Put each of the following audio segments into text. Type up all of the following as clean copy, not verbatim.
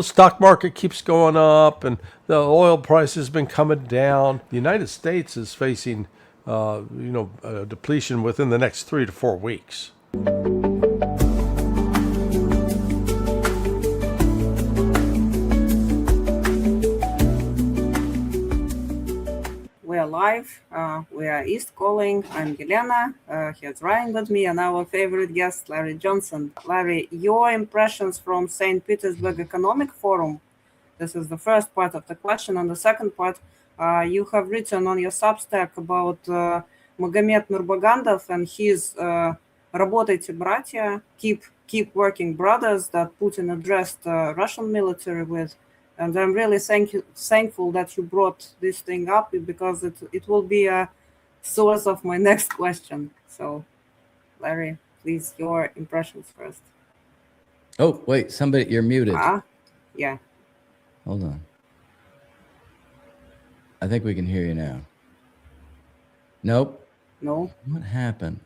stock market keeps going up and the oil price has been coming down. The United States is facing, a depletion within the next 3 to 4 weeks. We are live. We are East calling. I'm Elena. Here's Ryan with me and our favorite guest, Larry Johnson. Larry, your impressions from St. Petersburg Economic Forum. This is the first part of the question. And the second part, you have written on your Substack about Magomed Nurmagomedov and his Работайте, братья, keep working brothers that Putin addressed Russian military with. And I'm really thankful that you brought this thing up because it will be a source of my next question. So, Larry, please, your impressions first. Oh, wait, you're muted. Yeah. Hold on. I think we can hear you now. Nope. No. What happened?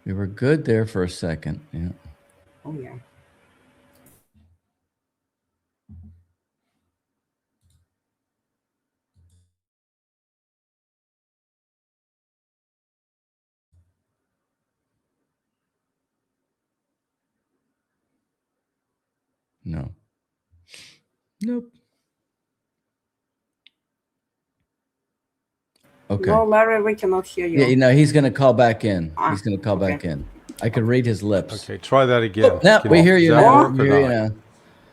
We were good there for a second. Yeah. Oh, yeah. No. Nope. Okay. No, Larry, we cannot hear you. Yeah, he's going to call back in. He's going to call back in. I could read his lips. Okay, try that again. Oh, now, we hear you now. We hear you now.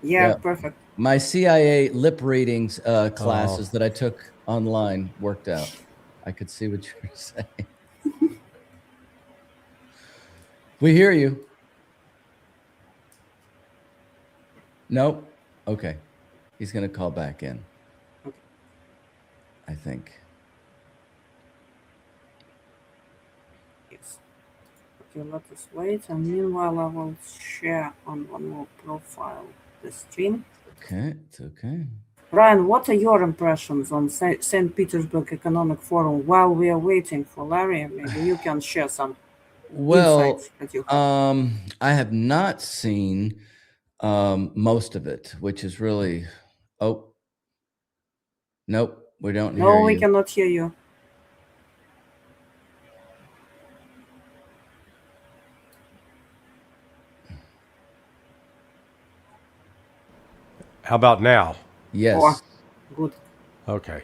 Yeah, perfect. My CIA lip readings classes that I took online worked out. I could see what you were saying. We hear you. Nope. Okay. He's going to call back in. Okay. I think. Yes. Okay, let us wait. And meanwhile, I will share on one more profile the stream. Okay, it's okay. Ryan, what are your impressions on St. Petersburg Economic Forum while we are waiting for Larry? Maybe you can share some insights that you have. I have not seen most of it, which is really... Oh. Nope, we don't hear you. No, we cannot hear you. How about now? Yes. Oh, good. Okay.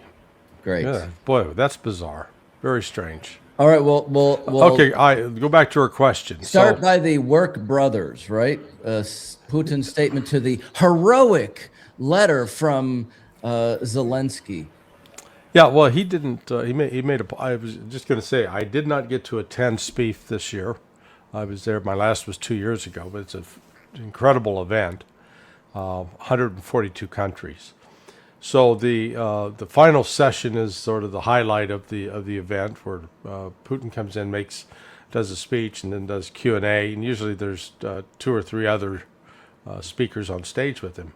Great. Yeah, boy, that's bizarre. Very strange. All right. Well. Okay. I go back to her question. Start by the work brothers, right? Putin's statement to the heroic letter from Zelensky. Yeah. Well, he didn't. He made a. I was just going to say I did not get to attend SPIEF this year. I was there. My last was 2 years ago, but it's an incredible event. 142 countries. So the final session is sort of the highlight of the event, where Putin comes in, does a speech, and then does Q&A, and usually there's 2 or 3 other speakers on stage with him.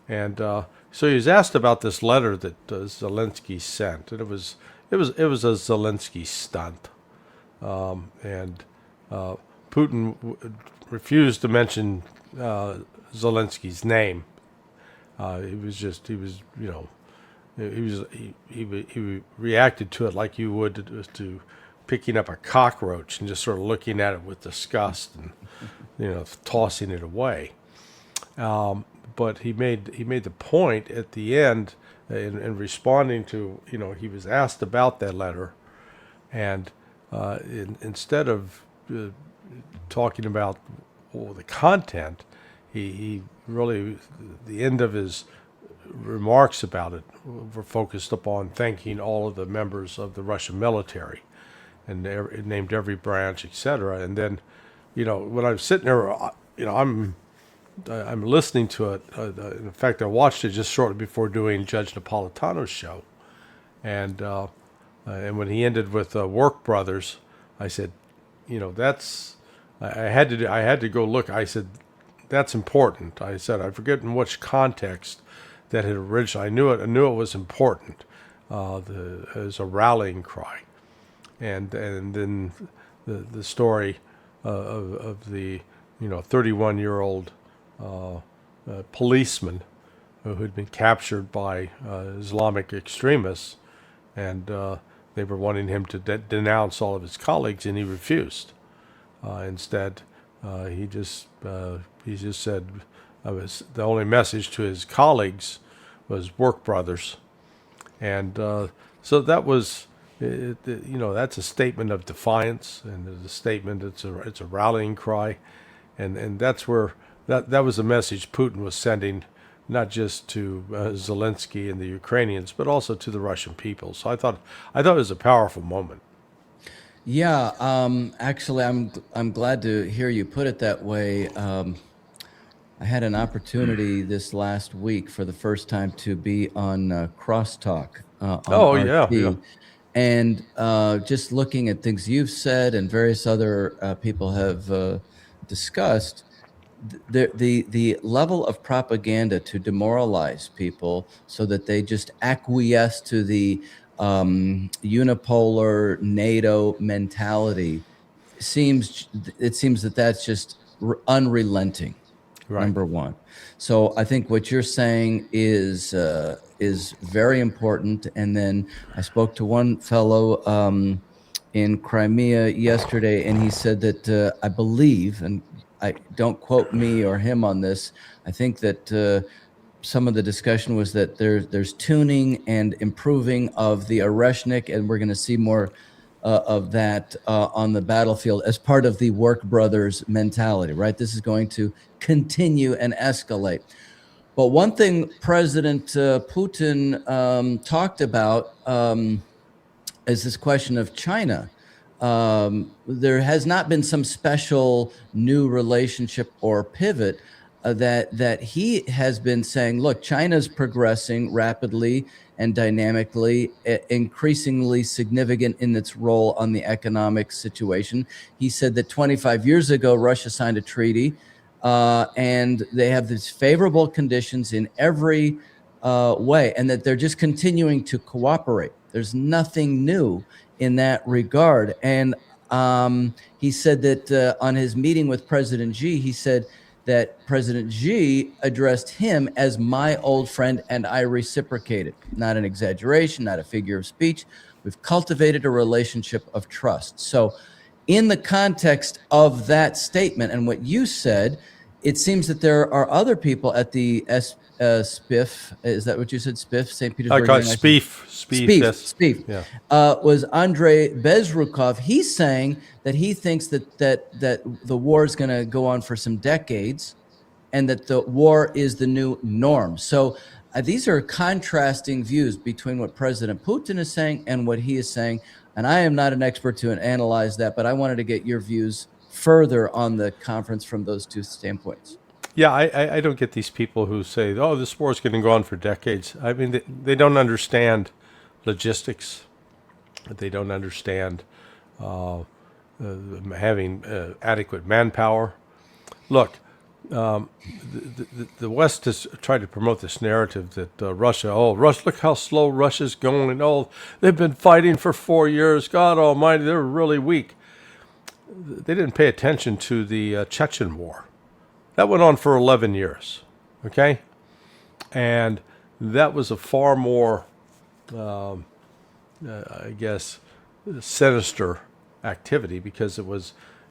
And so he was asked about this letter that Zelensky sent, and it was a Zelensky stunt, and Putin refused to mention Zelensky's name. He reacted to it like you would to picking up a cockroach and just sort of looking at it with disgust and tossing it away. But he made the point at the end in responding to, he was asked about that letter, and instead of talking about the content, he really, the end of his remarks about it were focused upon thanking all of the members of the Russian military, and it named every branch, etc. And then, when I'm sitting there, I'm listening to it. In fact, I watched it just shortly before doing Judge Napolitano's show, and when he ended with Work Brothers, I said, that's I had to go look. I said, that's important. I said, I forget in which context that had originally. I knew it was important. As a rallying cry, and then the story of the 31-year-old policeman who had been captured by Islamic extremists, and they were wanting him to denounce all of his colleagues, and he refused. Instead, he just said the only message to his colleagues was "work, brothers," and so that was. That's a statement of defiance, and it's a statement. It's a rallying cry, and that's where that was the message Putin was sending, not just to Zelensky and the Ukrainians, but also to the Russian people. So I thought it was a powerful moment. Yeah, actually, I'm glad to hear you put it that way. I had an opportunity this last week for the first time to be on Crosstalk on Oh RT. yeah. And just looking at things you've said and various other people have discussed, the level of propaganda to demoralize people so that they just acquiesce to the unipolar NATO mentality seems that that's just unrelenting. Right. Number one. So I think what you're saying is very important. And then I spoke to one fellow in Crimea yesterday, and he said that I believe, and I don't quote me or him on this, I think that some of the discussion was that there's tuning and improving of the Oreshnik, and we're going to see more of that on the battlefield as part of the work brothers mentality, right? This is going to continue and escalate. But one thing President Putin talked about is this question of China. There has not been some special new relationship or pivot that he has been saying, look, China's progressing rapidly and dynamically, increasingly significant in its role on the economic situation. He said that 25 years ago, Russia signed a treaty and they have these favorable conditions in every way, and that they're just continuing to cooperate. There's nothing new in that regard. And he said that on his meeting with President Xi, he said that President Xi addressed him as my old friend, and I reciprocated. Not an exaggeration, not a figure of speech. We've cultivated a relationship of trust. So in the context of that statement and what you said, it seems that there are other people at the SPIF. Is that what you said? SPIF, St. Petersburg. I call it SPIF. SPIF. Yeah. Was Andrei Bezrukov. He's saying that he thinks that the war is going to go on for some decades, and that the war is the new norm. So these are contrasting views between what President Putin is saying and what he is saying. And I am not an expert to analyze that, but I wanted to get your views further on the conference from those two standpoints. Yeah, I don't get these people who say, oh, this war is going to go on for decades. I mean, they don't understand logistics. They don't understand having adequate manpower. Look, the West has tried to promote this narrative that Russia, look how slow Russia's going. Oh, they've been fighting for 4 years. God almighty, they're really weak. They didn't pay attention to the Chechen War. That went on for 11 years, okay? And that was a far more, I guess, sinister activity, because it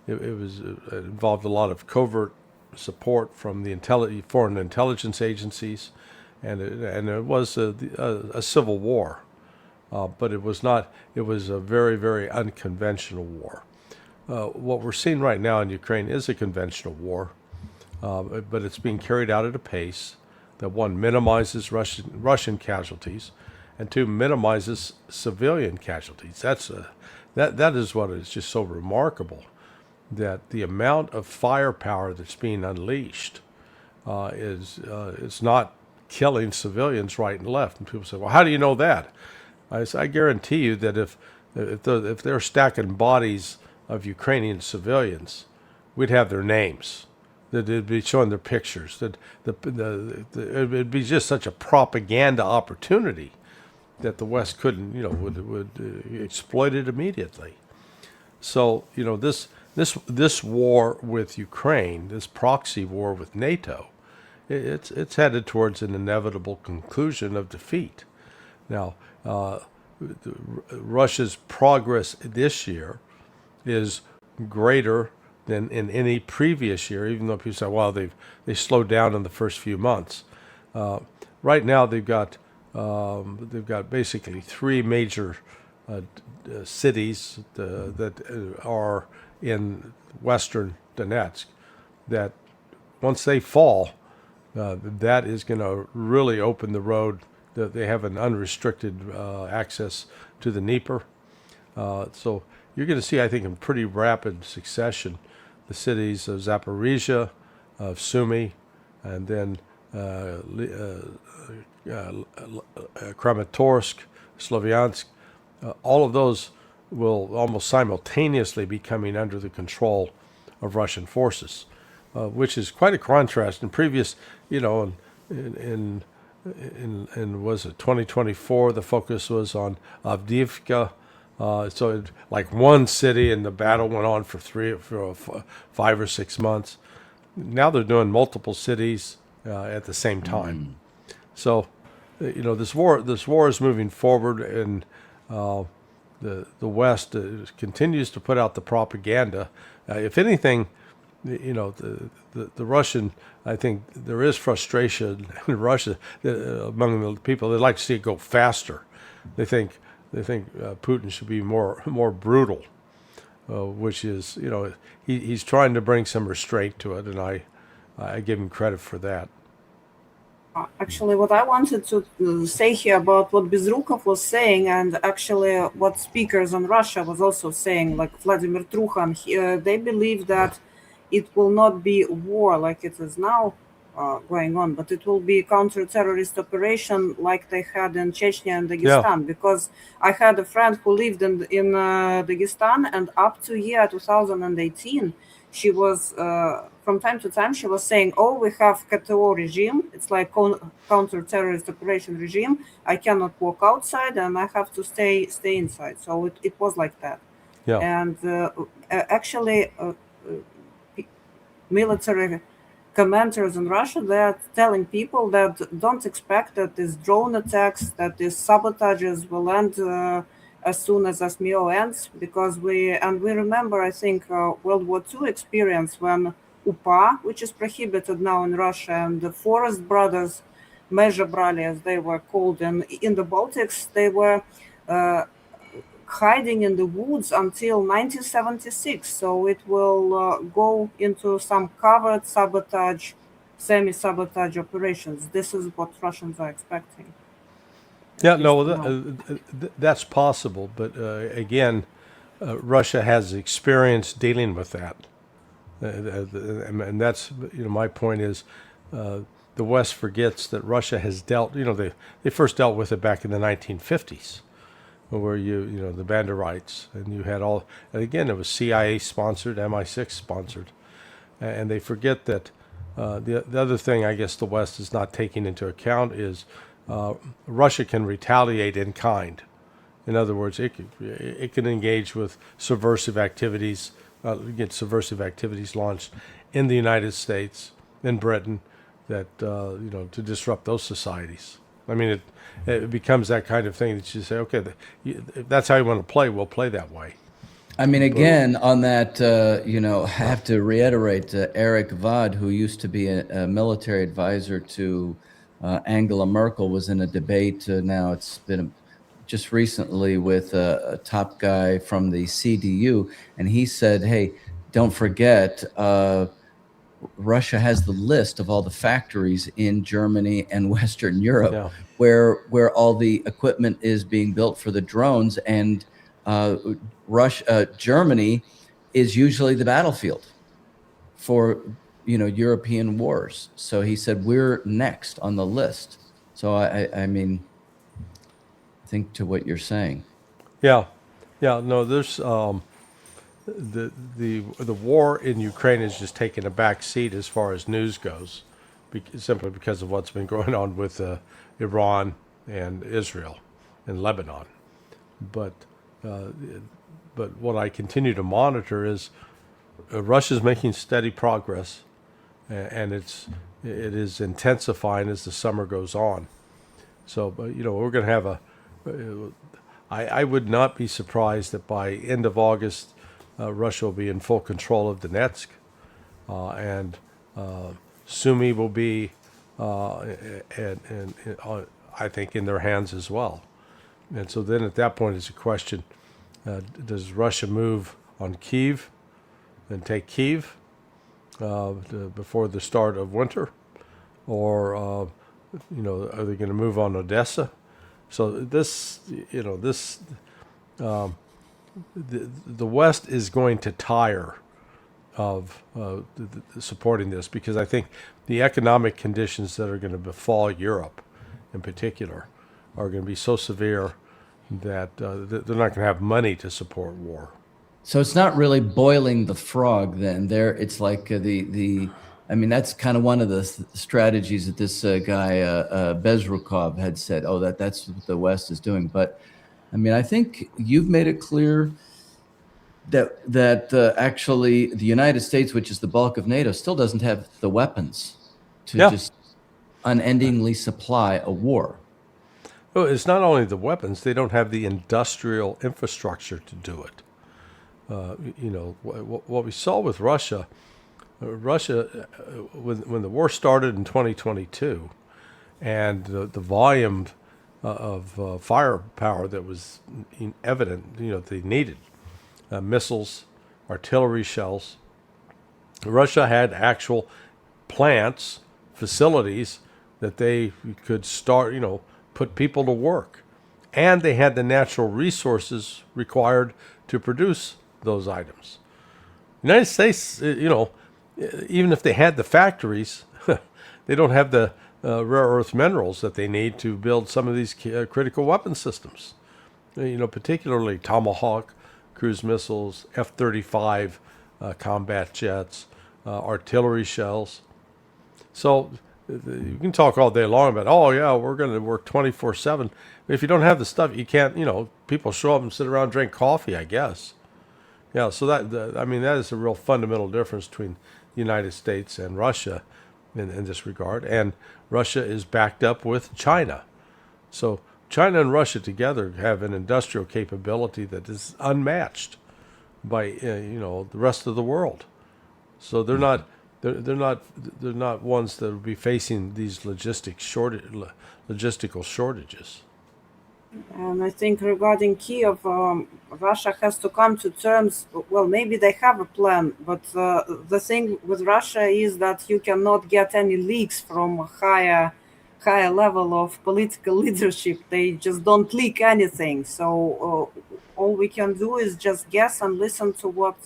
involved a lot of covert support from the foreign intelligence agencies, and it was a civil war, but it was not. It was a very, very unconventional war. What we're seeing right now in Ukraine is a conventional war, but it's being carried out at a pace that, one, minimizes Russian casualties, and two, minimizes civilian casualties. That is what is just so remarkable, that the amount of firepower that's being unleashed it's not killing civilians right and left. And people say, well, how do you know that? I guarantee you that if they're stacking bodies of Ukrainian civilians, we'd have their names. That it'd be showing their pictures. That it'd be just such a propaganda opportunity that the West couldn't, would exploit it immediately. So, this war with Ukraine, this proxy war with NATO, it's headed towards an inevitable conclusion of defeat. Now, Russia's progress this year is greater than in any previous year, even though people say, well, they slowed down in the first few months. Right now, they've got basically three major cities that are in western Donetsk. That once they fall, that is going to really open the road. That they have an unrestricted access to the Dnieper. So you're going to see, I think, in pretty rapid succession, the cities of Zaporizhia, of Sumy, and then Kramatorsk, Slovyansk. All of those will almost simultaneously be coming under the control of Russian forces, which is quite a contrast. In previous, in was it 2024, the focus was on Avdiivka. Like one city, and the battle went on for 5 or 6 months. Now they're doing multiple cities at the same time. So, this war is moving forward, and the West continues to put out the propaganda. If anything, the Russian, I think there is frustration in Russia among the people. They'd like to see it go faster. They think Putin should be more brutal, which is, he's trying to bring some restraint to it, and I give him credit for that. Actually, what I wanted to say here about what Bezrukov was saying, and actually what speakers in Russia was also saying, like Vladimir Trukhan, they believe that it will not be war like it is now going on, but it will be a counter-terrorist operation like they had in Chechnya and Dagestan. Yeah. Because I had a friend who lived in Dagestan, and up to year 2018, she was, from time to time, she was saying, oh, we have KTO regime. It's like counter-terrorist operation regime. I cannot walk outside and I have to stay inside. So it was like that. Yeah. And actually, military commanders in Russia, they're telling people that don't expect that these drone attacks, that these sabotages will end as soon as SMO ends, because we remember, I think, World War II experience when UPA, which is prohibited now in Russia, and the Forest Brothers, Mezhebrali, as they were called, and in the Baltics, they were hiding in the woods until 1976. So it will go into some covered sabotage, semi-sabotage operations. This is what Russians are expecting. Yeah, no, that's possible. But again, Russia has experience dealing with that. And that's, my point is, the West forgets that Russia has dealt, they first dealt with it back in the 1950s. Where the Banderites, and you had all, and again, it was CIA sponsored, MI6 sponsored, and they forget that the other thing I guess the West is not taking into account is Russia can retaliate in kind. In other words, it can engage with subversive activities, get subversive activities launched in the United States, in Britain, that to disrupt those societies. I mean, it becomes that kind of thing that you say, okay, if that's how you want to play, we'll play that way. I mean, again, on that, I have to reiterate Eric Vod, who used to be a military advisor to Angela Merkel, was in a debate. Now it's been just recently with a top guy from the CDU, and he said, hey, don't forget, Russia has the list of all the factories in Germany and Western Europe where all the equipment is being built for the drones, and Germany is usually the battlefield for European wars. So he said we're next on the list. So I mean, think to what you're saying. Yeah, no, there's the war in Ukraine has just taken a back seat as far as news goes, simply because of what's been going on with Iran and Israel and Lebanon. But what I continue to monitor is Russia's making steady progress, and it's it is intensifying as the summer goes on. So, but we're going to have I would not be surprised that by end of August, Russia will be in full control of Donetsk, and Sumy will be, I think, in their hands as well. And so then at that point, it's a question: does Russia move on Kyiv and take Kyiv before the start of winter, or are they going to move on Odessa? So the West is going to tire of supporting this, because I think the economic conditions that are going to befall Europe, in particular, are going to be so severe that they're not going to have money to support war. So it's not really boiling the frog then. It's like I mean, that's kind of one of the strategies that this guy Bezrukov had said. Oh, that's what the West is doing. But I mean, I think you've made it clear that actually the United States, which is the bulk of NATO, still doesn't have the weapons to just unendingly supply a war. Well, it's not only the weapons; they don't have the industrial infrastructure to do it. What we saw with Russia, when the war started in 2022, and the volume of firepower that was evident, they needed missiles, artillery shells. Russia had actual plants, facilities that they could start, put people to work, and they had the natural resources required to produce those items. The United States, even if they had the factories, they don't have the rare earth minerals that they need to build some of these critical weapon systems. Particularly Tomahawk cruise missiles, F-35 combat jets, artillery shells. So you can talk all day long about, oh yeah, we're going to work 24/7. But if you don't have the stuff, you can't. People show up and sit around and drink coffee, I guess. Yeah, so that is a real fundamental difference between the United States and Russia in this regard. And Russia is backed up with China. So China and Russia together have an industrial capability that is unmatched by the rest of the world. So they're not ones that will be facing these logistical shortages. And I think regarding Kiev, Russia has to come to terms. Well, maybe they have a plan, but the thing with Russia is that you cannot get any leaks from a higher level of political leadership. They just don't leak anything. So all we can do is just guess and listen to what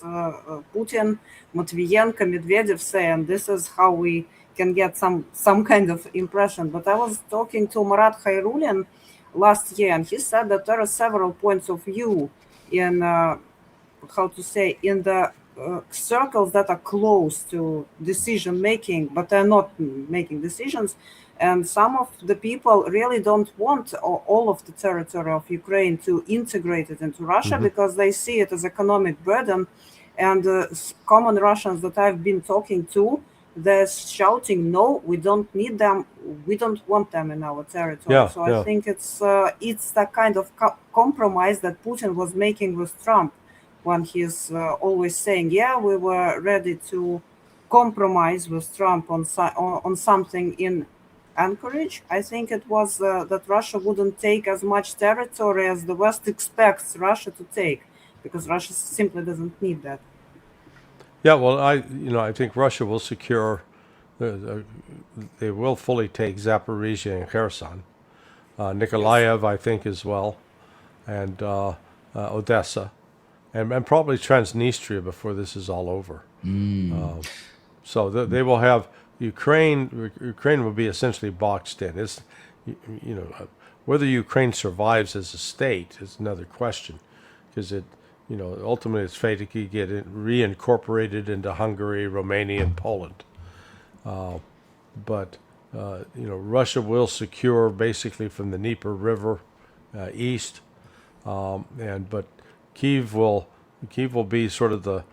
Putin, Matvienko, Medvedev say, and this is how we can get some kind of impression. But I was talking to Marat Khairulian last year, and he said that there are several points of view in in the circles that are close to decision making, but they're not making decisions. And some of the people really don't want all of the territory of Ukraine to integrate it into Russia, because they see it as economic burden. And common Russians that I've been talking to, they're shouting, no, we don't need them. We don't want them in our territory. I think it's the kind of compromise that Putin was making with Trump, when he's always saying, yeah, we were ready to compromise with Trump on something in Anchorage. I think it was that Russia wouldn't take as much territory as the West expects Russia to take, because Russia simply doesn't need that. Yeah, well, I think Russia will secure, they will fully take Zaporizhia and Kherson, Nikolaev, I think, as well, and Odessa, and probably Transnistria before this is all over. So they will have Ukraine. Ukraine will be essentially boxed in. It's, whether Ukraine survives as a state is another question, because ultimately its fate could get reincorporated into Hungary, Romania, and Poland. But Russia will secure basically from the Dnieper River east, but Kyiv will be sort of the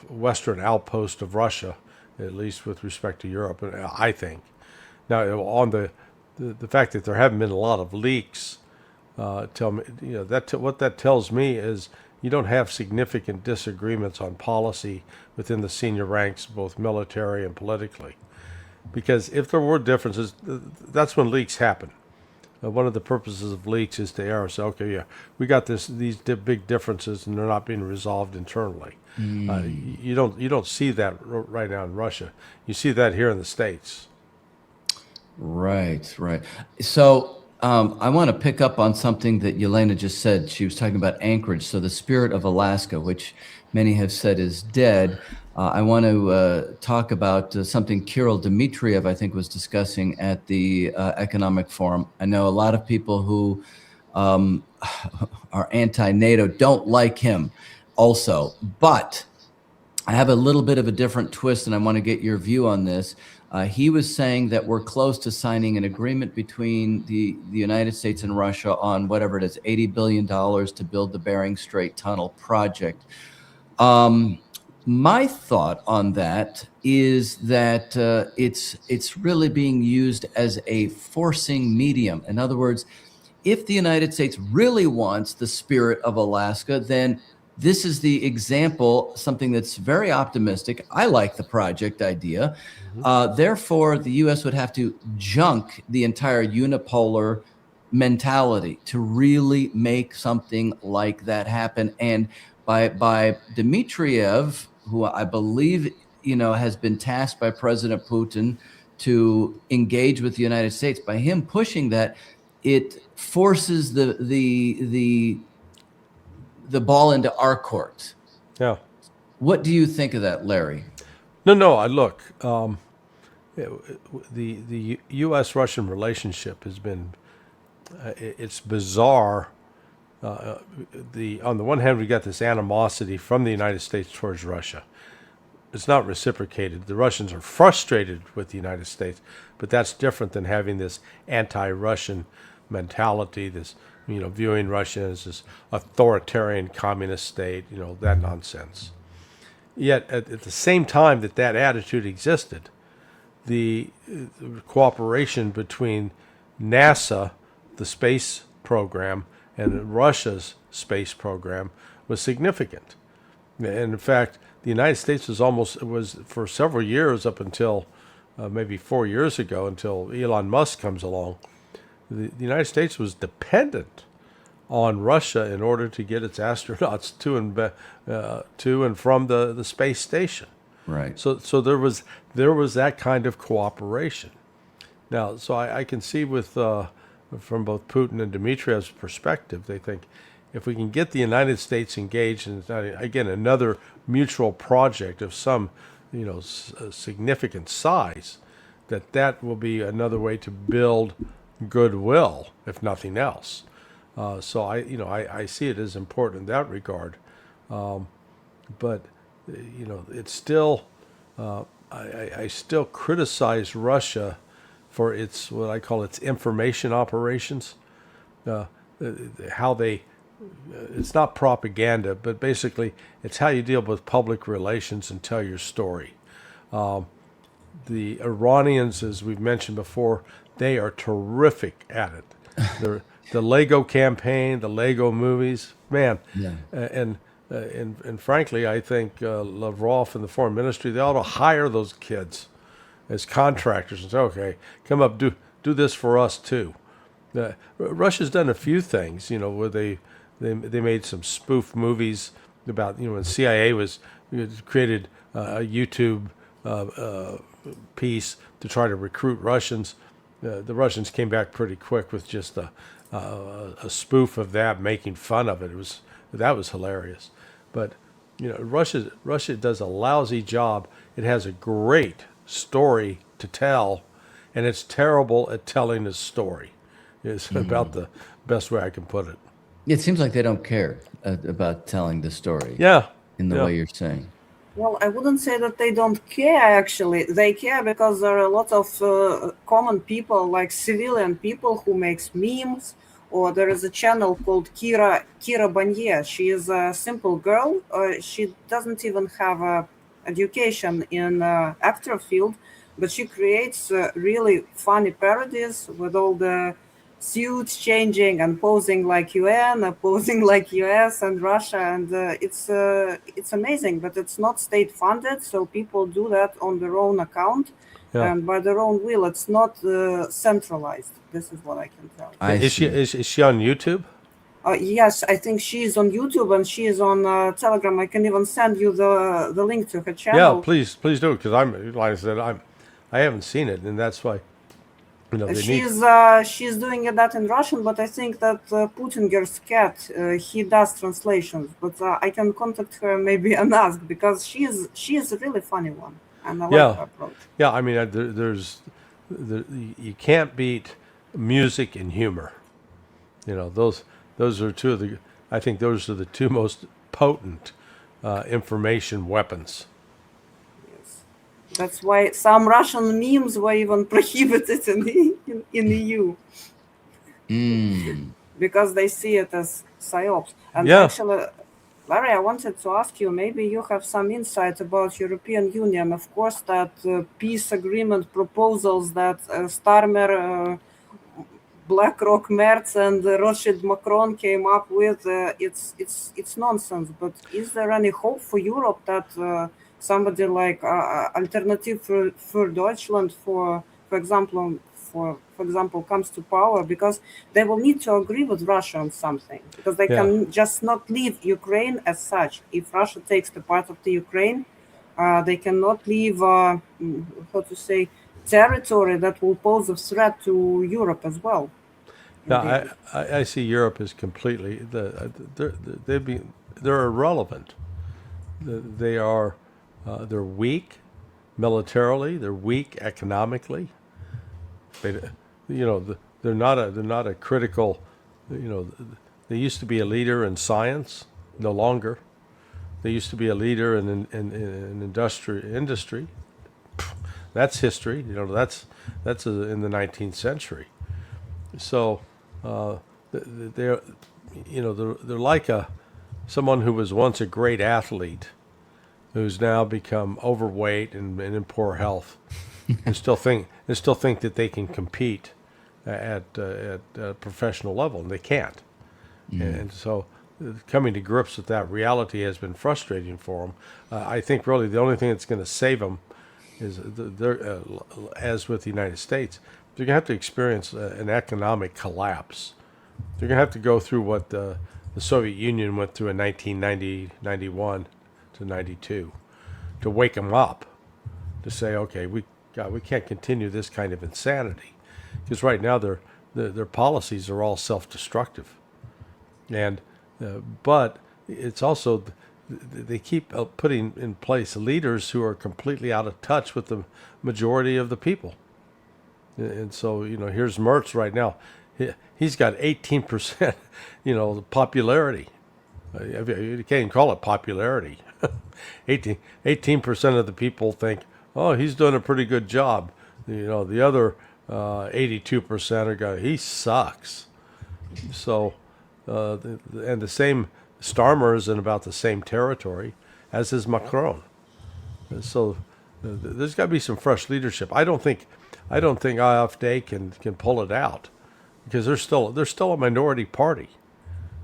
western outpost of Russia at least with respect to Europe, I think. Now, on the fact that there haven't been a lot of leaks, tell me, what that tells me is you don't have significant disagreements on policy within the senior ranks, both military and politically. Because if there were differences, that's when leaks happen. One of the purposes of leaks is to err and say, okay, yeah, we got these big differences, and they're not being resolved internally. You don't see that right now in Russia. You see that here in the States. Right. So I want to pick up on something that Yelena just said. She was talking about Anchorage. So the spirit of Alaska, which many have said is dead. I want to talk about something Kirill Dmitriev, I think, was discussing at the Economic Forum. I know a lot of people who are anti-NATO don't like him also, but I have a little bit of a different twist, and I want to get your view on this. He was saying that we're close to signing an agreement between the United States and Russia on whatever it is, $80 billion to build the Bering Strait Tunnel project. My thought on that is that it's really being used as a forcing medium. In other words, if the United States really wants the spirit of Alaska, then this is the example, something that's very optimistic. I like the project idea. Therefore, the U.S. would have to junk the entire unipolar mentality to really make something like that happen. And by Dmitriev, who I believe has been tasked by President Putin to engage with the United States, by him pushing that, it forces the ball into our court. Yeah. What do you think of that, Larry? No. I look. The U.S.-Russian relationship has been it's bizarre. On the one hand, we got this animosity from the United States towards Russia. It's not reciprocated. The Russians are frustrated with the United States, but that's different than having this anti-Russian mentality, this viewing Russia as this authoritarian communist state, that nonsense. Yet at the same time that attitude existed, the cooperation between NASA, the space program, and Russia's space program was significant. And in fact, the United States was for several years, up until maybe 4 years ago, until Elon Musk comes along, the United States was dependent on Russia in order to get its astronauts to and from the space station. Right. So there was that kind of cooperation. Now, so I can see from both Putin and Dmitriev's perspective, they think if we can get the United States engaged in, again, another mutual project of some significant size, that will be another way to build goodwill, if nothing else. So I see it as important in that regard. But it's still I still criticize Russia for its what I call its information operations. How they it's not propaganda, but basically it's how you deal with public relations and tell your story. The Iranians, as we've mentioned before, they are terrific at it. The Lego campaign, the Lego movies, man. Yeah. And frankly, I think Lavrov and the foreign ministry, they ought to hire those kids as contractors and say, okay, come up, do this for us too. Russia's done a few things, where they made some spoof movies about, when CIA created a YouTube piece to try to recruit Russians. The Russians came back pretty quick with just a spoof of that, making fun of it. That was hilarious. But Russia does a lousy job. It has a great story to tell, and it's terrible at telling the story. It's about the best way I can put it. It seems like they don't care about telling the story. Yeah. In the way you're saying. Well, I wouldn't say that they don't care, actually. They care because there are a lot of common people, like civilian people who makes memes, or there is a channel called Kira Banier. She is a simple girl. She doesn't even have a education in actor field, but she creates really funny parodies with all the suits changing and posing like UN, posing like US and Russia, and it's amazing. But it's not state funded, so people do that on their own account Yeah. and by their own will. It's not centralized. This is what I can tell. Is she on YouTube? Yes, I think she is on YouTube and she is on Telegram. I can even send you the link to her channel. Yeah, please do, because like I said, I haven't seen it, and that's why She's doing that in Russian, but I think that Putin gets cat. He does translations, but I can contact her maybe and ask, because she is a really funny one, and I like her approach. Yeah, I mean, you can't beat music and humor. Those are two of the. I think those are the two most potent information weapons. That's why some Russian memes were even prohibited in EU. Because they see it as psyops. And actually, Larry, I wanted to ask you, maybe you have some insight about European Union. Of course, that peace agreement proposals that Starmer, BlackRock, Merz, and Rothschild Macron came up with, it's nonsense. But is there any hope for Europe that somebody like Alternative for Deutschland, for example, comes to power, because they will need to agree with Russia on something, because they can just not leave Ukraine as such. If Russia takes the part of the Ukraine, they cannot leave, territory that will pose a threat to Europe as well. Yeah, I see Europe as completely they're irrelevant. They're weak militarily. They're weak economically. They're not a critical. They used to be a leader in science. No longer. They used to be a leader in industry. That's history. That's in the 19th century. So they're like someone who was once a great athlete, who's now become overweight and in poor health, and still think that they can compete at a professional level, and they can't. And so coming to grips with that reality has been frustrating for them. I think really the only thing that's going to save them is, as with the United States, they're going to have to experience an economic collapse. They're going to have to go through what the Soviet Union went through in 1990, 91 to 92 to wake them up, to say, okay, we can't continue this kind of insanity, because right now their policies are all self-destructive, and but it's also they keep putting in place leaders who are completely out of touch with the majority of the people. And so, here's Merz right now. He's got 18%, popularity. You can't even call it popularity. 18% of the people think, oh, he's doing a pretty good job. The other 82% are going, he sucks. So, and the same, Starmer is in about the same territory, as is Macron. So there's got to be some fresh leadership. I don't think AfD can pull it out, because they're still a minority party,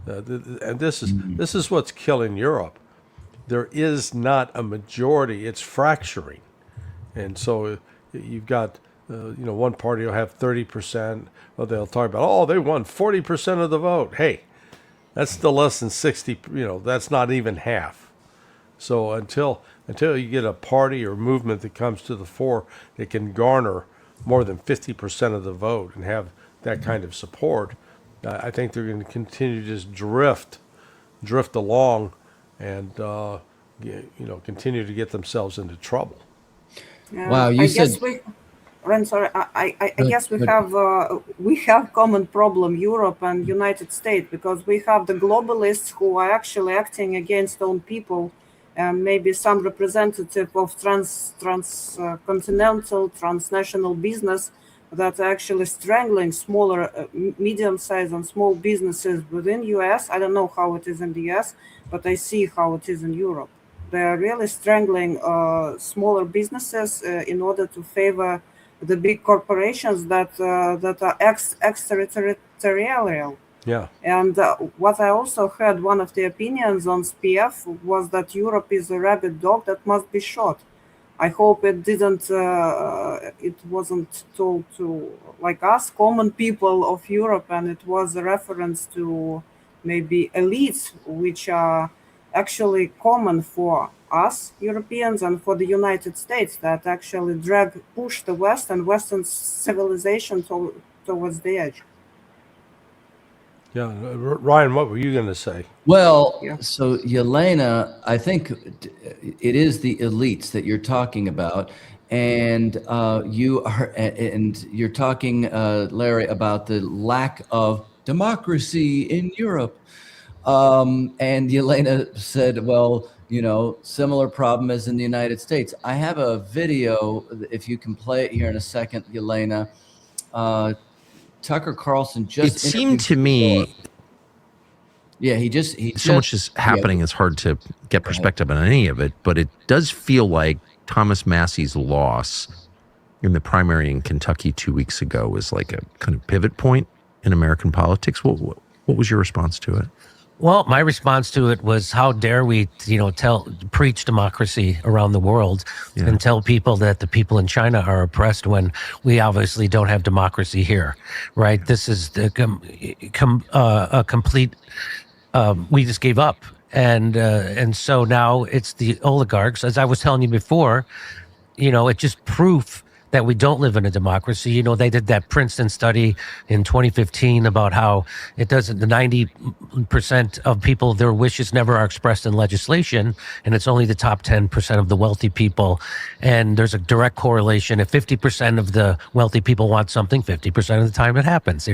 and this is what's killing Europe. There is not a majority; it's fracturing, and so you've got one party will have 30%. Well, they'll talk about, they won 40% of the vote. Hey, that's still less than 60. That's not even half. So until you get a party or movement that comes to the fore that can garner more than 50% of the vote and have that kind of support, I think they're going to continue to just drift along, and continue to get themselves into trouble. Wow, you said. Sorry, I guess we have common problem, Europe and United States, because we have the globalists who are actually acting against own people, and maybe some representative of transcontinental, transnational business that are actually strangling smaller, medium-sized and small businesses within US. I don't know how it is in the US, but I see how it is in Europe. they're really strangling smaller businesses in order to favor the big corporations that are extraterritorial. Yeah. And what I also heard, one of the opinions on SPF was that Europe is a rabid dog that must be shot. I hope it wasn't told to like us, common people of Europe, and it was a reference to maybe elites, which are actually common for us Europeans and for the United States, that actually push the West and Western civilization towards the edge. Yeah. Ryan, what were you going to say? Well, Yeah. so Yelena, I think it is the elites that you're talking about, and you're talking, Larry, about the lack of democracy in Europe. And Yelena said, well, similar problem as in the United States. I have a video, if you can play it here in a second, Yelena. Tucker Carlson just It seemed to interviewed Jimmy Dore. me Yeah, he just so much is happening. It's hard to get perspective on any of it, but it does feel like Thomas Massey's loss in the primary in Kentucky 2 weeks ago was like a kind of pivot point in American politics. What was your response to it? Well, my response to it was, how dare we, preach democracy around the world and tell people that the people in China are oppressed when we obviously don't have democracy here, right? This is a complete. We just gave up, and so now it's the oligarchs. As I was telling you before, it's just proof that we don't live in a democracy. They did that Princeton study in 2015 about how it doesn't, the 90% of people, their wishes never are expressed in legislation, and it's only the top 10% of the wealthy people. And there's a direct correlation. If 50% of the wealthy people want something, 50% of the time it happens,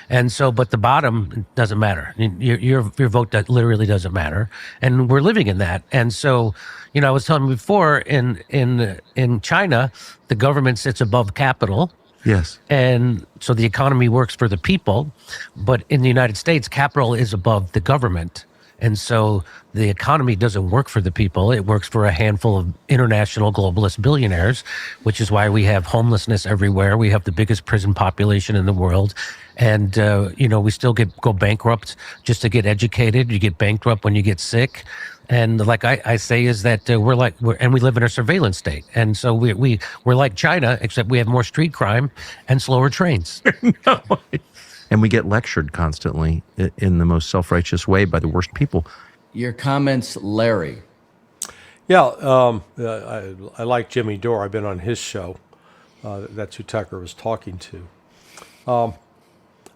And so, but the bottom doesn't matter. Your vote that literally doesn't matter. And we're living in that. And so, I was telling you before, in China, the government sits above capital. Yes. And so the economy works for the people. But in the United States, capital is above the government. And so the economy doesn't work for the people. It works for a handful of international globalist billionaires, which is why we have homelessness everywhere. We have the biggest prison population in the world. And, we still go bankrupt just to get educated. You get bankrupt when you get sick. And like I say, is that we live in a surveillance state. And so we're like China, except we have more street crime and slower trains. No. And we get lectured constantly in the most self-righteous way by the worst people. Your comments, Larry. Yeah, I like Jimmy Dore. I've been on his show. That's who Tucker was talking to.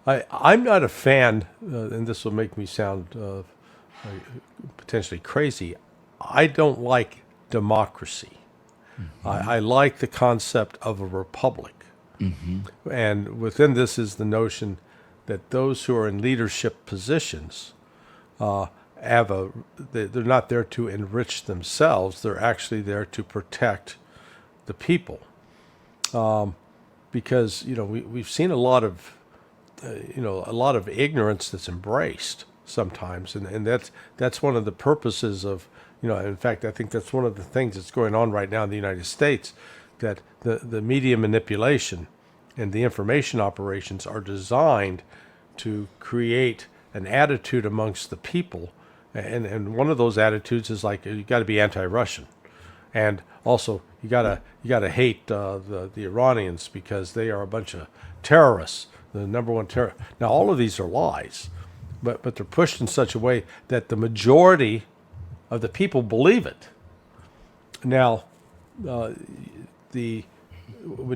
I'm not a fan, and this will make me sound potentially crazy. I don't like democracy. Mm-hmm. I like the concept of a republic. Mm-hmm. And within this is the notion that those who are in leadership positions they're not there to enrich themselves. They're actually there to protect the people. Because, we've seen a lot of ignorance that's embraced sometimes. And that's one of the purposes of, in fact, I think that's one of the things that's going on right now in the United States, that the media manipulation and the information operations are designed to create an attitude amongst the people. And one of those attitudes is like, you got to be anti-Russian. And also, you gotta hate the Iranians because they are a bunch of terrorists, the number one terror. Now, all of these are lies, but they're pushed in such a way that the majority of the people believe it. Now, when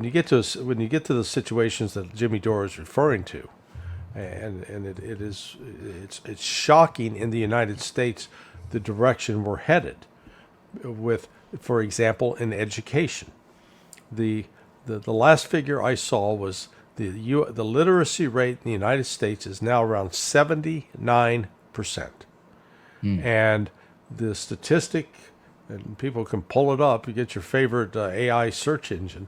you get to the situations that Jimmy Dore is referring to, and it's shocking in the United States the direction we're headed with, for example, in education. The last figure I saw was the literacy rate in the United States is now around 79%. And the statistic, and people can pull it up, you get your favorite AI search engine,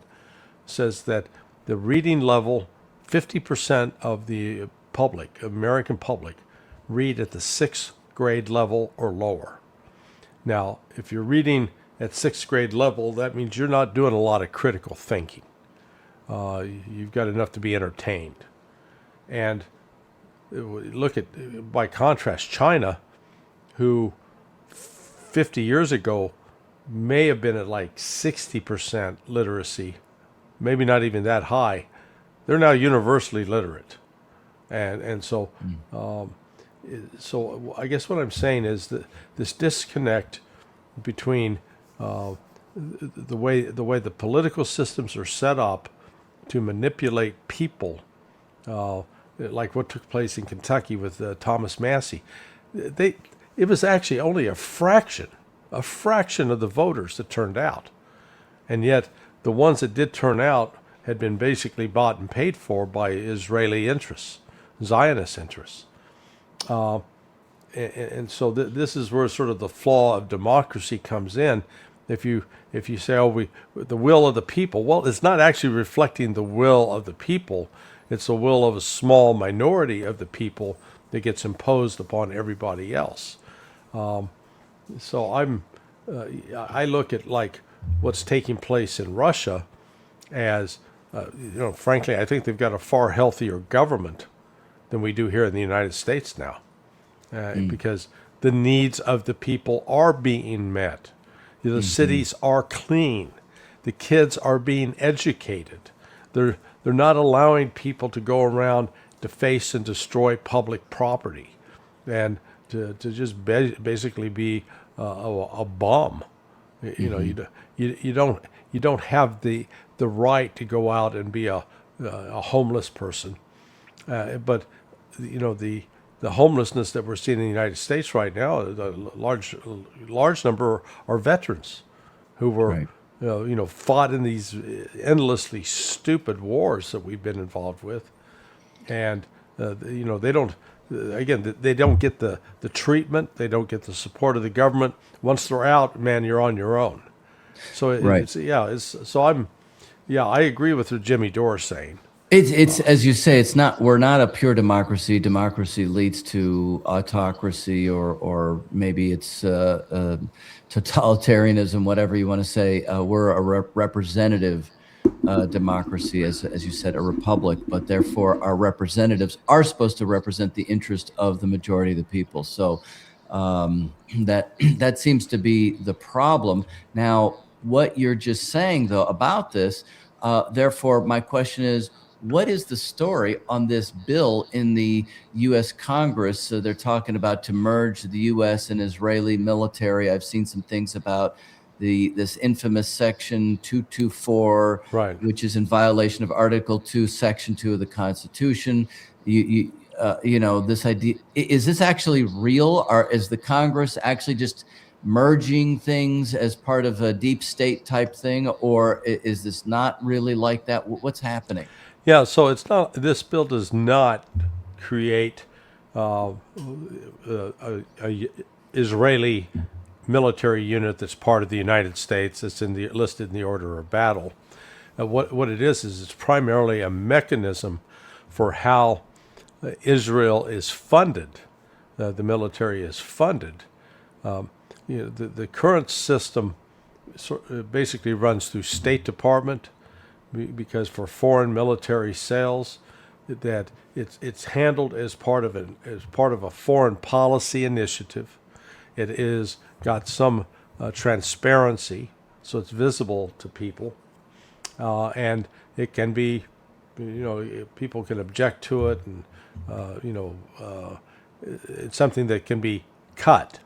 says that the reading level, 50% of the public, American public, read at the 6th grade level or lower. Now, if you're reading at sixth grade level, that means you're not doing a lot of critical thinking. You've got enough to be entertained. And look at, by contrast, China, who 50 years ago may have been at like 60% literacy, maybe not even that high. They're now universally literate. And so, so I guess what I'm saying is that this disconnect between the way the political systems are set up to manipulate people, like what took place in Kentucky with Thomas Massey, it was actually only a fraction of the voters that turned out, and yet the ones that did turn out had been basically bought and paid for by Israeli interests, Zionist interests. And so this is where sort of the flaw of democracy comes in. If you say, oh, the will of the people, well, it's not actually reflecting the will of the people. It's the will of a small minority of the people that gets imposed upon everybody else. So I look at like what's taking place in Russia as, frankly, I think they've got a far healthier government than we do here in the United States now. Because the needs of the people are being met. The cities are clean. The kids are being educated. They're not allowing people to go around deface and destroy public property and to just basically be a bum. You don't have the right to go out and be a homeless person. But the homelessness that we're seeing in the United States right now, the large number are veterans who were, Right. fought in these endlessly stupid wars that we've been involved with, and they don't. Again, they don't get the treatment. They don't get the support of the government. Once they're out, man, you're on your own. So Right. I agree with what Jimmy Dore's saying. It's as you say, we're not a pure democracy. Democracy leads to autocracy, or maybe it's totalitarianism, whatever you want to say. We're a representative democracy, as you said, a republic, but therefore our representatives are supposed to represent the interest of the majority of the people. So that seems to be the problem. Now, what you're just saying, though, about this, therefore, my question is, what is the story on this bill in the U.S. Congress? So they're talking about to merge the U.S. and Israeli military. I've seen some things about this infamous Section 224, Right. which is in violation of Article 2, Section 2 of the Constitution. This idea, is this actually real? Or is the Congress actually just merging things as part of a deep state type thing? Or is this not really like that? What's happening? Yeah, so it's not. This bill does not create a Israeli military unit that's part of the United States. That's listed in the order of battle. What it is it's primarily a mechanism for how Israel is funded. The military is funded. The current system basically runs through State Department, because for foreign military sales, that it's handled as part of a foreign policy initiative. It is got some transparency, so it's visible to people, and it can be, people can object to it, and it's something that can be cut.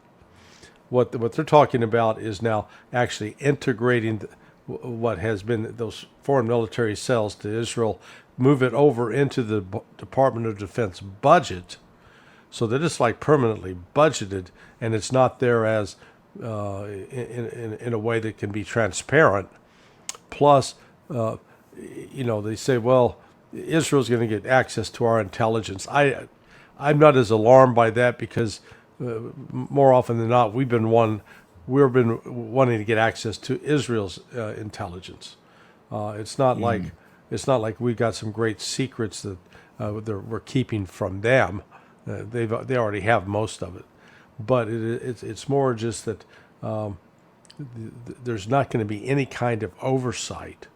What they're talking about is now actually integrating what has been those foreign military sales to Israel, move it over into the Department of Defense budget, so that it's like permanently budgeted, and it's not there as in a way that can be transparent. Plus, they say, well, Israel's going to get access to our intelligence. I'm not as alarmed by that, because more often than not, we've been wanting to get access to Israel's intelligence. It's not like we've got some great secrets that we're keeping from them. They already have most of it, but it's more just that there's not going to be any kind of oversight,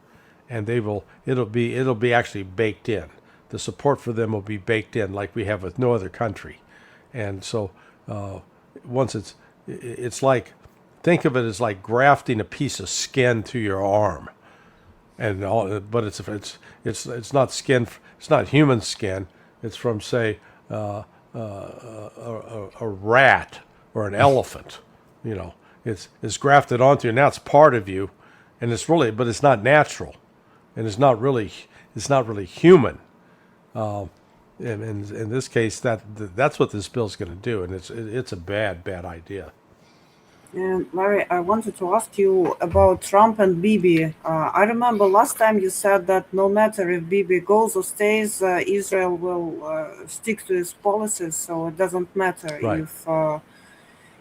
and it'll be actually baked in. The support for them will be baked in, like we have with no other country, and so once it's like, think of it as like grafting a piece of skin to your arm, and all, but it's not skin, it's not human skin. It's from, say, a rat or an elephant. You know, it's grafted onto you. Now it's part of you, and but it's not natural, and it's not really human. And in this case, that's what this bill's going to do, and it's a bad idea. And Larry, I wanted to ask you about Trump and Bibi. I remember last time you said that no matter if Bibi goes or stays, Israel will stick to its policies, so it doesn't matter Right.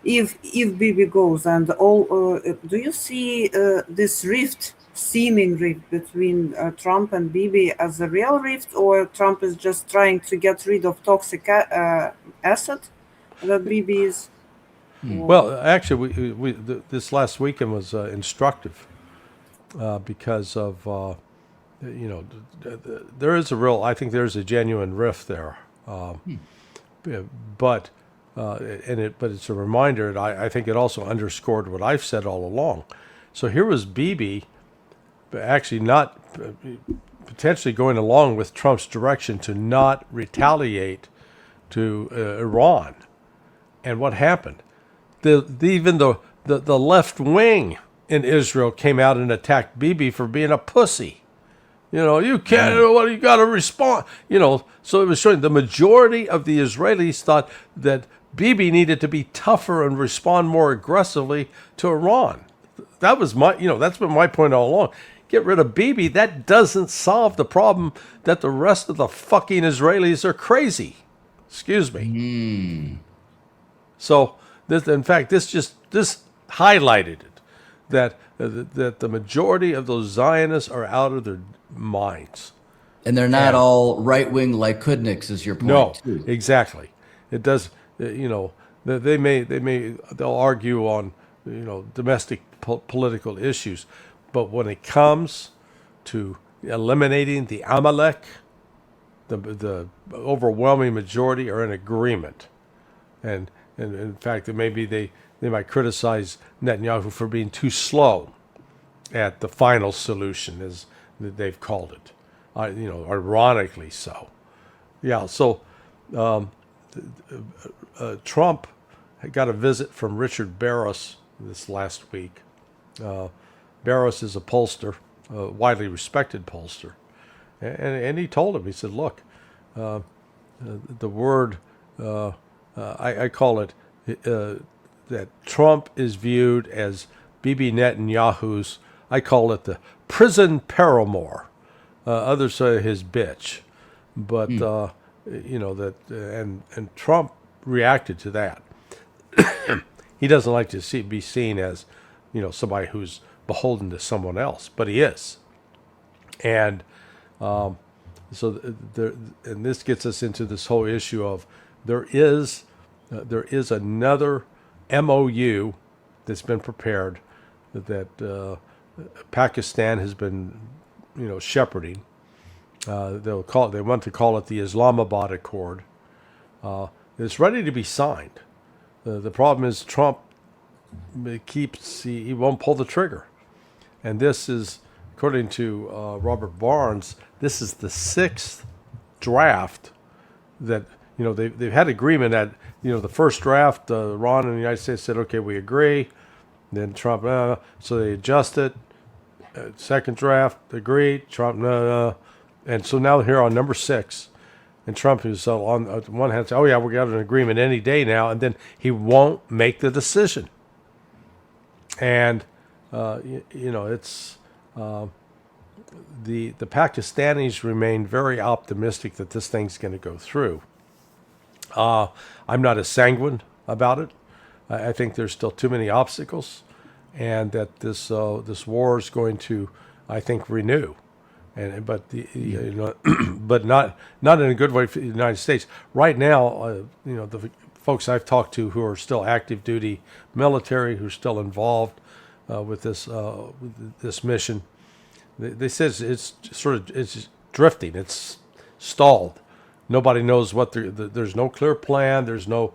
if Bibi goes. And all, do you see this seeming rift between Trump and Bibi as a real rift, or Trump is just trying to get rid of toxic asset that Bibi is? Well, actually, this last weekend was instructive because of there is I think there's a genuine rift there, but it's a reminder, and I think it also underscored what I've said all along. So here was Bibi actually not potentially going along with Trump's direction to not retaliate to Iran, and what happened? Even the left wing in Israel came out and attacked Bibi for being a pussy. You know, you can't. You got to respond. You know, so it was showing the majority of the Israelis thought that Bibi needed to be tougher and respond more aggressively to Iran. That was that's been my point all along. Get rid of Bibi. That doesn't solve the problem that the rest of the fucking Israelis are crazy. Excuse me. So. In fact, this highlighted it, that the majority of those Zionists are out of their minds. And they're not all right-wing Likudniks, is your point. No, too. exactly. It does. They'll argue on domestic political issues, but when it comes to eliminating the Amalek, the overwhelming majority are in agreement, and in fact, they might criticize Netanyahu for being too slow at the final solution, as they've called it. Ironically so. Yeah. So Trump got a visit from Richard Barros this last week. Barros is a pollster, a widely respected pollster, and he told him. He said, "Look, the word." I call it that Trump is viewed as Bibi Netanyahu's, I call it the prison paramour. Others say his bitch. But, and Trump reacted to that. He doesn't like to be seen as, somebody who's beholden to someone else, but he is. And and this gets us into this whole issue of there is another MOU that's been prepared that Pakistan has been, shepherding. They want to call it the Islamabad Accord. It's ready to be signed. The problem is Trump he won't pull the trigger, and this is, according to Robert Barnes, this is the 6th draft that. They've had agreement that, the first draft, Iran and the United States said, okay, we agree. Then Trump, so they adjust it. Second draft, agreed. Trump, and so now here on number 6, and Trump is on one hand, say, oh yeah, we got an agreement any day now, and then he won't make the decision. And it's the Pakistanis remain very optimistic that this thing's going to go through. I'm not as sanguine about it. I think there's still too many obstacles, and that this war is going to, I think, renew, but but not in a good way for the United States. Right now, the folks I've talked to who are still active duty military, who are still involved with this mission, they says it's drifting. It's stalled. Nobody knows what there's no clear plan. There's no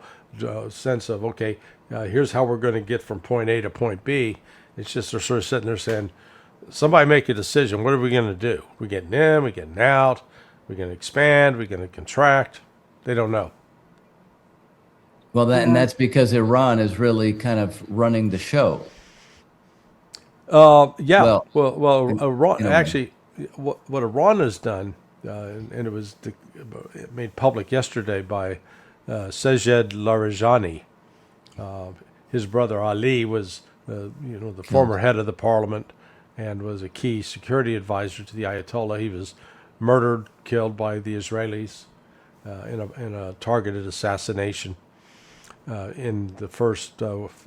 sense of, okay, here's how we're going to get from point A to point B. It's just they're sort of sitting there saying, somebody make a decision. What are we going to do? We're getting in, we're getting out, we're going to expand, we're going to contract. They don't know. Well, and that's because Iran is really kind of running the show. Yeah. Well, Iran, in a way. actually, what Iran has done, and it was made public yesterday by Sajed Larijani. His brother Ali was, the former head of the parliament, and was a key security advisor to the Ayatollah. He was murdered, killed by the Israelis in a targeted assassination in the first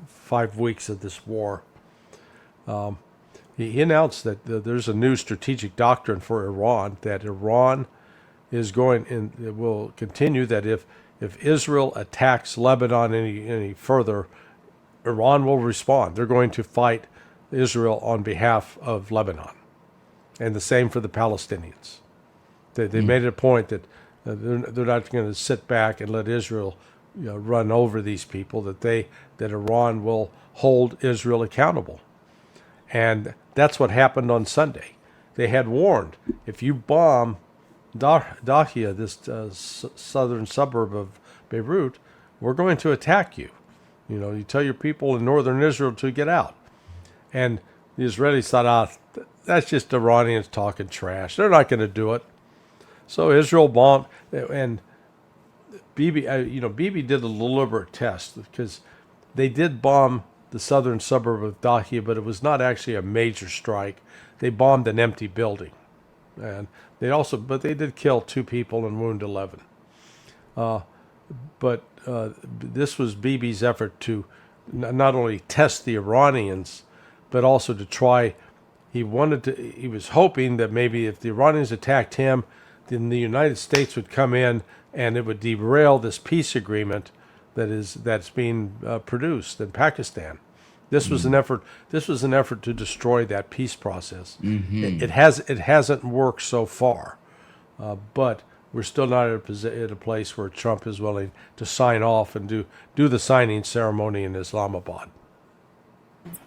5 weeks of this war. He announced that there's a new strategic doctrine for Iran, that Iran is it will continue, that if Israel attacks Lebanon any further, Iran will respond. They're going to fight Israel on behalf of Lebanon. And the same for the Palestinians. They made it a point that they're not going to sit back and let Israel run over these people, that Iran will hold Israel accountable. And that's what happened on Sunday. They had warned, if you bomb Dahia, this southern suburb of Beirut, we're going to attack you. You tell your people in northern Israel to get out. And the Israelis thought, that's just Iranians talking trash. They're not going to do it. So Israel bombed, and Bibi did a deliberate test, because they did bomb the southern suburb of Dahia, but it was not actually a major strike. They bombed an empty building, and they did kill 2 people and wound 11. But this was Bibi's effort to not only test the Iranians, but also to try. He was hoping that maybe if the Iranians attacked him, then the United States would come in and it would derail this peace agreement that's being produced in Pakistan. This was an effort. This was an effort to destroy that peace process. It hasn't worked so far, but we're still not at a place where Trump is willing to sign off and do the signing ceremony in Islamabad.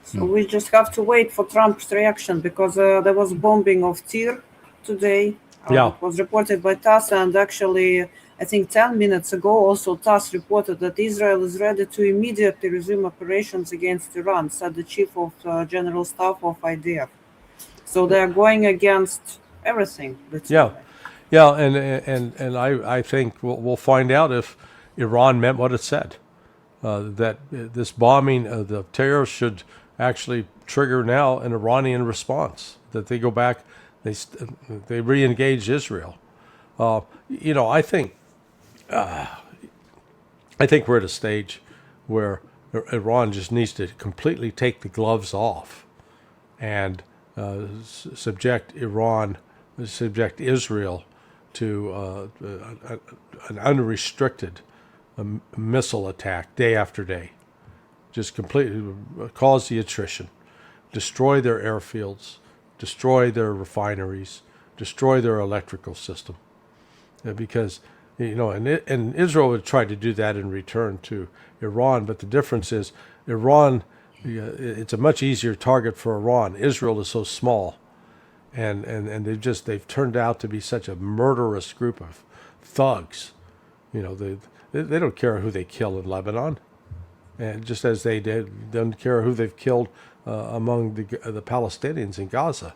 So we just have to wait for Trump's reaction, because there was bombing of Tyre today. Yeah. It was reported by TASS, and actually, I think 10 minutes ago, also TASS reported that Israel is ready to immediately resume operations against Iran, said the chief of General Staff of IDF. So they are going against everything. Yeah, and I think we'll find out if Iran meant what it said. That this bombing of the terrorists should actually trigger now an Iranian response. That they go back, they re-engage Israel. I think we're at a stage where Iran just needs to completely take the gloves off and subject Israel to an unrestricted missile attack day after day. Just completely cause the attrition, destroy their airfields, destroy their refineries, destroy their electrical system. Because, and Israel would try to do that in return to Iran, but the difference is Iran, it's a much easier target for Iran. Israel is so small, and they've turned out to be such a murderous group of thugs. They don't care who they kill in Lebanon, and just as they don't care who they've killed among the Palestinians in Gaza,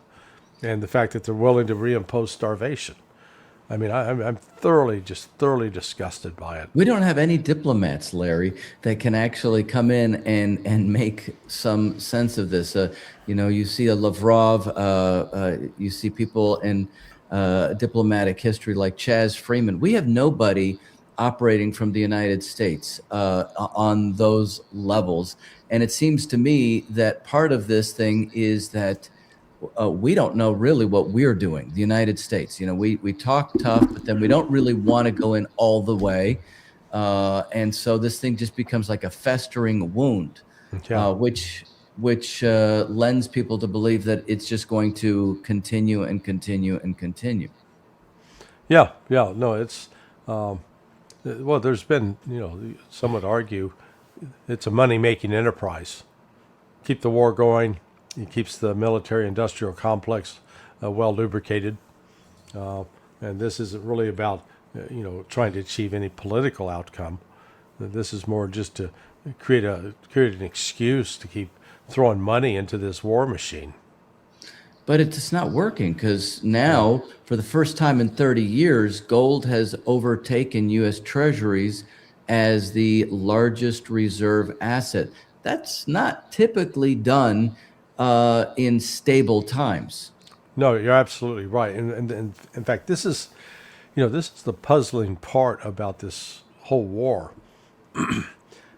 and the fact that they're willing to reimpose starvation. I mean, I'm thoroughly disgusted by it. We don't have any diplomats, Larry, that can actually come in and make some sense of this. You see a Lavrov, you see people in diplomatic history like Chaz Freeman. We have nobody operating from the United States on those levels. And it seems to me that part of this thing is that we don't know really what we're doing, the United States. We talk tough, but then we don't really want to go in all the way. and so this thing just becomes like a festering wound, Yeah. which lends people to believe that it's just going to continue and continue and continue. Yeah, yeah, no, it's well. There's been, some would argue, it's a money-making enterprise. Keep the war going. It keeps the military-industrial complex well lubricated, and this isn't really about trying to achieve any political outcome. This is more just to create an excuse to keep throwing money into this war machine. But it's not working, because now, for the first time in 30 years, gold has overtaken U.S. Treasuries as the largest reserve asset. That's not typically done in stable times. No, you're absolutely right, and in fact, this is the puzzling part about this whole war,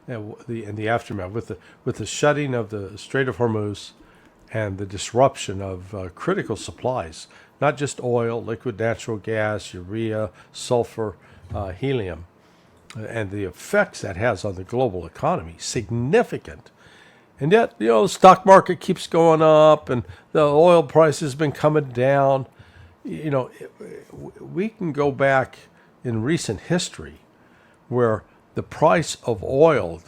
and the aftermath with the shutting of the Strait of Hormuz and the disruption of critical supplies, not just oil, liquid natural gas, urea, sulfur, helium, and the effects that has on the global economy, significant. And yet, the stock market keeps going up and the oil price has been coming down. We can go back in recent history where the price of oil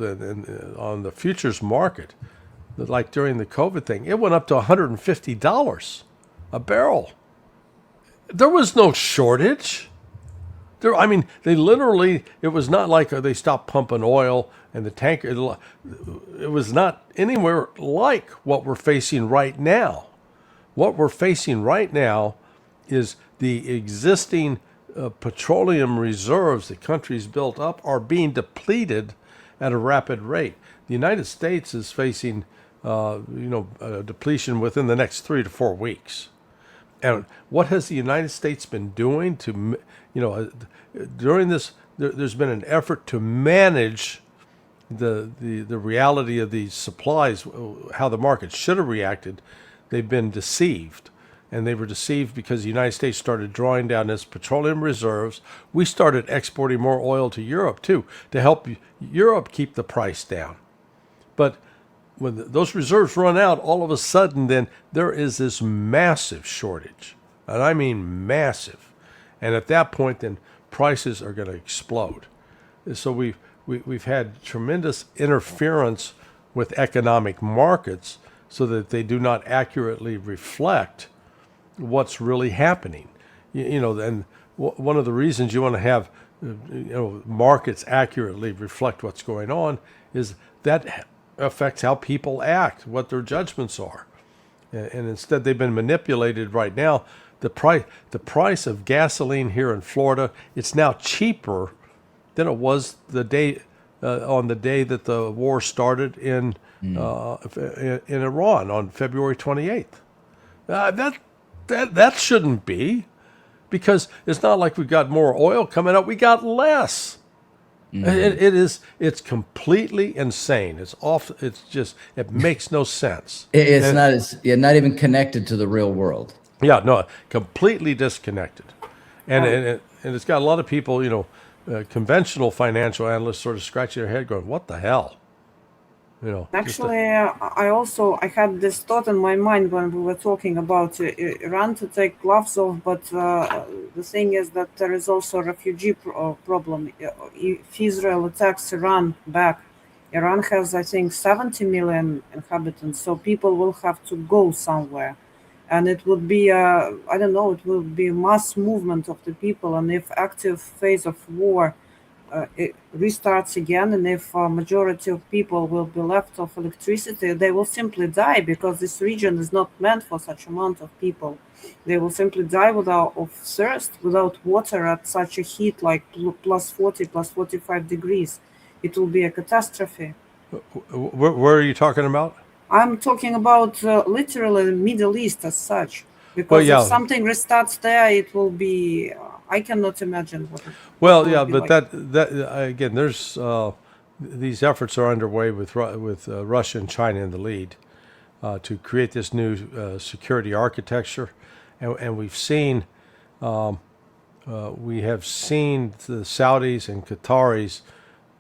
on the futures market, like during the COVID thing, it went up to $150 a barrel. There was no shortage. They literally, it was not like they stopped pumping oil and the tanker, it was not anywhere like what we're facing right now. What we're facing right now is the existing petroleum reserves that countries built up are being depleted at a rapid rate. The United States is facing depletion within the next 3 to 4 weeks. And what has the United States been doing to, during this, there's been an effort to manage the reality of these supplies, how the market should have reacted. They've been deceived. And they were deceived because the United States started drawing down its petroleum reserves. We started exporting more oil to Europe, too, to help Europe keep the price down. But when those reserves run out, all of a sudden, then there is this massive shortage. And I mean massive. And at that point, then prices are going to explode. So we've had tremendous interference with economic markets so that they do not accurately reflect what's really happening. And one of the reasons you want to have markets accurately reflect what's going on is that affects how people act, what their judgments are. And instead, they've been manipulated right now. The price of gasoline here in Florida, it's now cheaper than it was on the day that the war started in Iran on February 28th. That shouldn't be, because it's not like we got more oil coming out. We got less. Mm-hmm. It's completely insane. It's off. It makes no sense. It's not even connected to the real world. Yeah, no, completely disconnected. And it's got a lot of people, conventional financial analysts sort of scratching their head going, what the hell? Actually, I had this thought in my mind when we were talking about Iran to take gloves off, but the thing is that there is also a refugee problem. If Israel attacks Iran back, Iran has, I think, 70 million inhabitants, so people will have to go somewhere. And it would be, it will be a mass movement of the people, and if active phase of war it restarts again, and if a majority of people will be left off electricity, they will simply die, because this region is not meant for such amount of people. They will simply die of thirst, without water at such a heat like plus 40, plus 45 degrees. It will be a catastrophe. Where are you talking about? I'm talking about literally the Middle East as such. Because if something restarts there, it will be... I cannot imagine what it but like. that again, there's these efforts are underway with Russia and China in the lead to create this new security architecture, and we have seen the Saudis and Qataris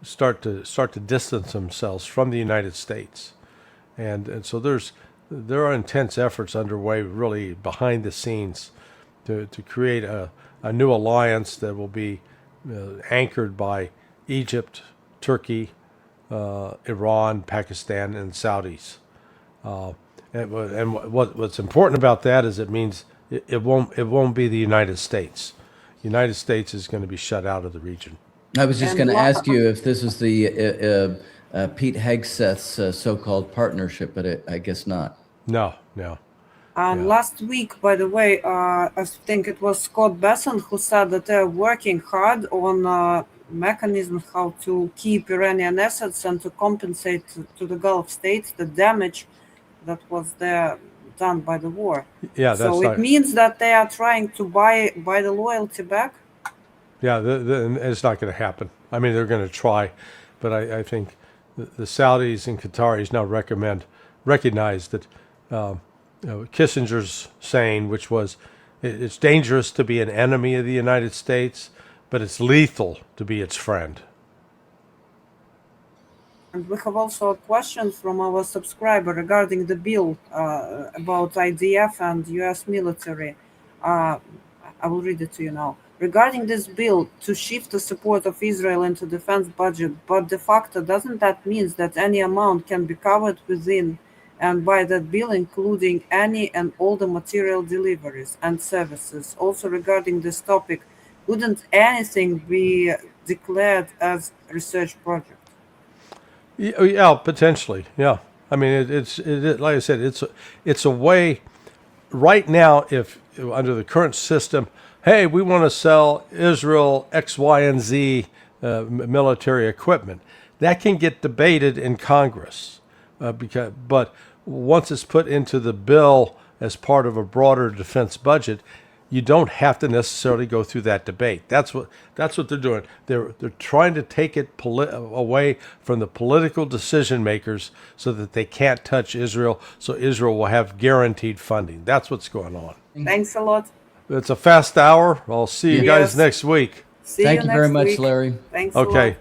start to distance themselves from the United States, and so there are intense efforts underway, really behind the scenes, to create a new alliance that will be anchored by Egypt, Turkey, Iran, Pakistan, and Saudis. And what's important about that is it means it won't be the United States. The United States is going to be shut out of the region. I was just And going to lo- ask you if this was the Pete Hegseth's so-called partnership, but I guess not. No. And Yeah. last week, by the way, I think it was Scott Besson who said that they're working hard on mechanisms how to keep Iranian assets and to compensate to the Gulf states the damage that was there done by the war. Yeah, that's So it not. means that they are trying to buy the loyalty back. Yeah, it's not going to happen. I mean, they're going to try, but I think the Saudis and Qataris now recognize that Kissinger's saying, which was, it's dangerous to be an enemy of the United States, but it's lethal to be its friend. And we have also a question from our subscriber regarding the bill about IDF and US military. I will read it to you now. Regarding this bill to shift the support of Israel into defense budget, but de facto, doesn't that mean that any amount can be covered within and by that bill, including any and all the material deliveries and services? Also regarding this topic, wouldn't anything be declared as research project? Yeah, potentially. Yeah, I mean, it's like I said, it's a way. Right now, if under the current system, hey, we want to sell Israel X, Y, and Z military equipment, that can get debated in Congress, but once it's put into the bill as part of a broader defense budget, you don't have to necessarily go through that debate. That's what they're doing. They're trying to take it away from the political decision makers so that they can't touch Israel, so Israel will have guaranteed funding. That's what's going on. Thanks a lot. It's a fast hour. I'll see you guys Yes. next week. See Thank you very next much, week. Larry. Thanks a lot. Okay.